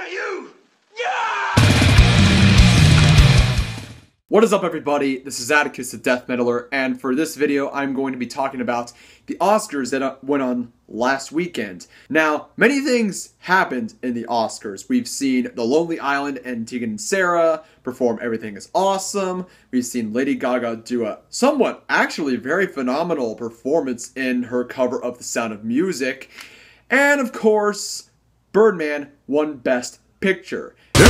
that you? What is up, everybody? This is Atticus the Death Metaler, and for this video I'm going to be talking about the Oscars that went on last weekend. Now, many things happened in the Oscars. We've seen The Lonely Island and Tegan and Sara perform Everything is Awesome. We've seen Lady Gaga do a somewhat, actually very phenomenal performance in her cover of The Sound of Music. And of course, Birdman won Best Picture. A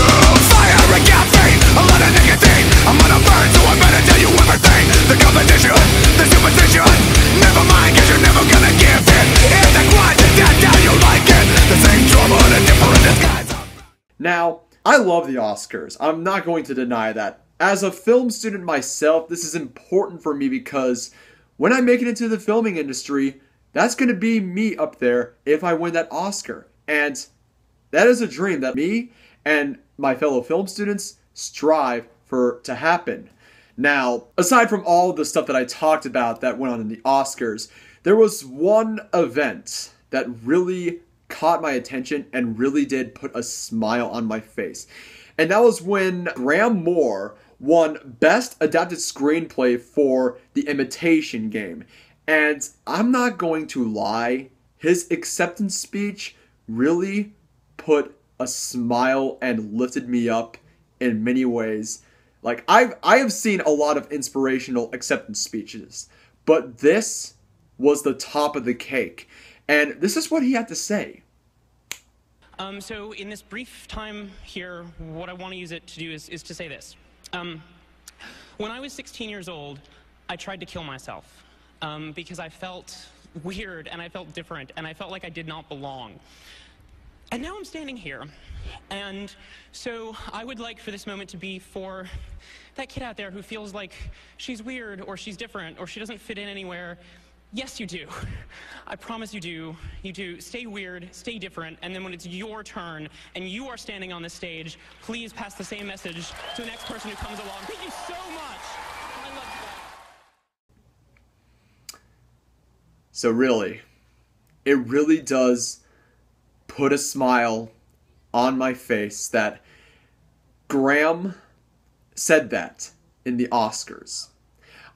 lot of nicotine, I'm on a burn, so I better tell you everything. The competition, the superstition, never mind, cause you're never gonna give in. If the quiet is dead, now you like it. The same trouble in a different disguise. Now, I love the Oscars. I'm not going to deny that. As a film student myself, this is important for me because when I make it into the filming industry, that's going to be me up there if I win that Oscar. And that is a dream that me and my fellow film students strive for to happen. Now, aside from all of the stuff that I talked about that went on in the Oscars, there was one event that really caught my attention and really did put a smile on my face. And that was when Graham Moore won Best Adapted Screenplay for The Imitation Game. And I'm not going to lie, his acceptance speech really put a smile and lifted me up in many ways. Like, I have seen a lot of inspirational acceptance speeches, but this was the top of the cake. And this is what he had to say. So in this brief time here, what I want to use it to do is to say this. When I was 16 years old, I tried to kill myself because I felt weird and I felt different and I felt like I did not belong. And now I'm standing here, and so I would like for this moment to be for that kid out there who feels like she's weird, or she's different, or she doesn't fit in anywhere. Yes, you do. I promise you do. You do. Stay weird, stay different, and then when it's your turn, and you are standing on the stage, please pass the same message to the next person who comes along. Thank you so much. I love you. So really, it really does put a smile on my face that Graham said that in the Oscars.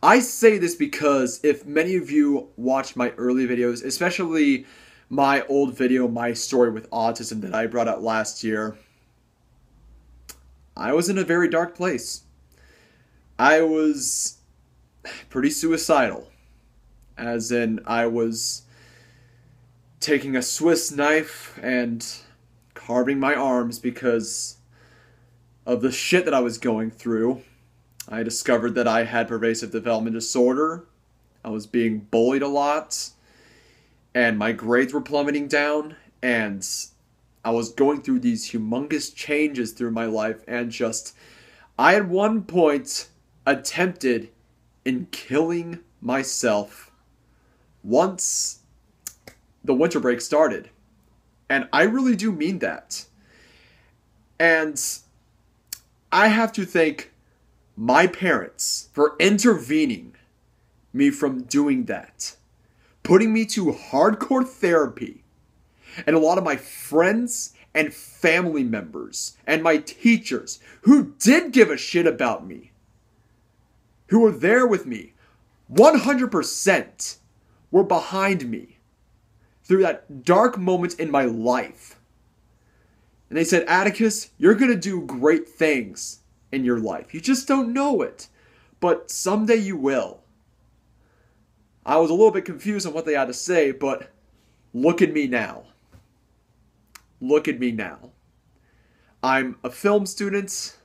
I say this because if many of you watched my early videos, especially my old video, My Story with Autism, that I brought out last year, I was in a very dark place. I was pretty suicidal. As in, I was taking a Swiss knife and carving my arms because of the shit that I was going through. I discovered that I had pervasive development disorder. I was being bullied a lot. And my grades were plummeting down. And I was going through these humongous changes through my life. And just, I at one point attempted in killing myself once the winter break started. And I really do mean that. And I have to thank my parents for intervening me from doing that. Putting me to hardcore therapy. And a lot of my friends and family members and my teachers who did give a shit about me, who were there with me, 100% were behind me through that dark moment in my life. And they said, Atticus, you're going to do great things in your life. You just don't know it. But someday you will. I was a little bit confused on what they had to say, but look at me now. Look at me now. I'm a film student.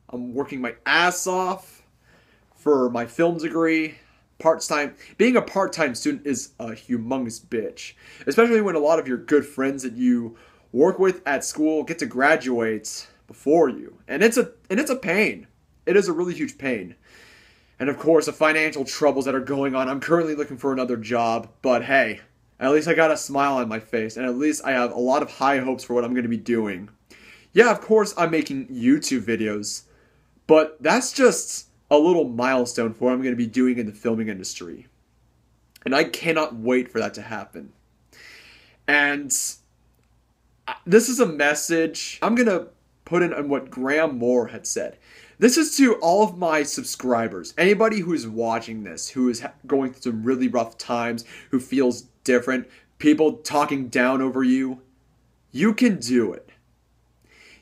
I'm working my ass off for my film degree. Part-time, being a part-time student is a humongous bitch, especially when a lot of your good friends that you work with at school get to graduate before you, and it's a pain. It is a really huge pain, and of course the financial troubles that are going on. I'm currently looking for another job, but hey, at least I got a smile on my face, and at least I have a lot of high hopes for what I'm going to be doing. Yeah, of course I'm making YouTube videos, but that's just a little milestone for what I'm going to be doing in the filming industry. And I cannot wait for that to happen. And this is a message. I'm going to put in on what Graham Moore had said. This is to all of my subscribers. Anybody who is watching this, who is going through some really rough times, who feels different, people talking down over you, you can do it.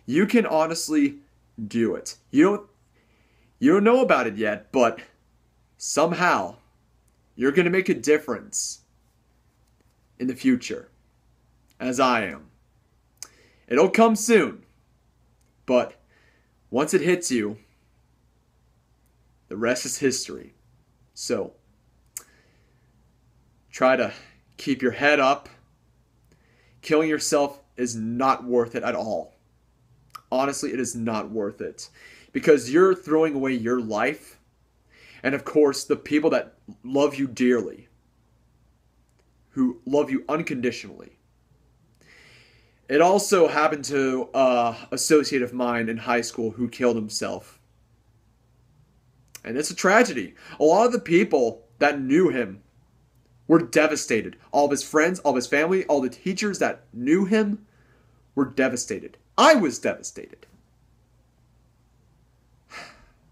You can honestly do it. You don't know about it yet, but somehow you're going to make a difference in the future, as I am. It'll come soon, but once it hits you, the rest is history. So, try to keep your head up. Killing yourself is not worth it at all. Honestly, it is not worth it. Because you're throwing away your life. And of course, the people that love you dearly. Who love you unconditionally. It also happened to an associate of mine in high school who killed himself. And it's a tragedy. A lot of the people that knew him were devastated. All of his friends, all of his family, all the teachers that knew him were devastated. I was devastated.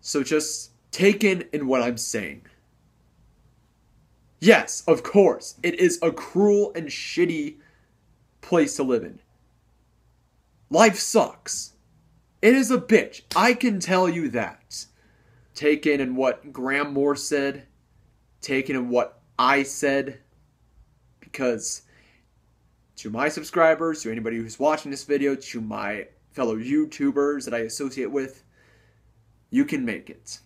So just take in what I'm saying. Yes, of course, it is a cruel and shitty place to live in. Life sucks. It is a bitch. I can tell you that. Take in what Graham Moore said. Take in what I said. Because to my subscribers, to anybody who's watching this video, to my fellow YouTubers that I associate with, you can make it.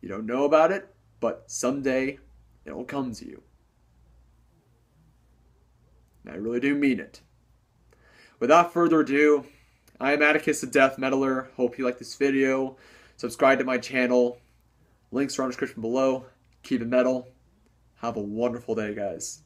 You don't know about it, but someday it will come to you. And I really do mean it. Without further ado, I am Atticus the Death Metaler. Hope you like this video. Subscribe to my channel. Links are in the description below. Keep it metal. Have a wonderful day, guys.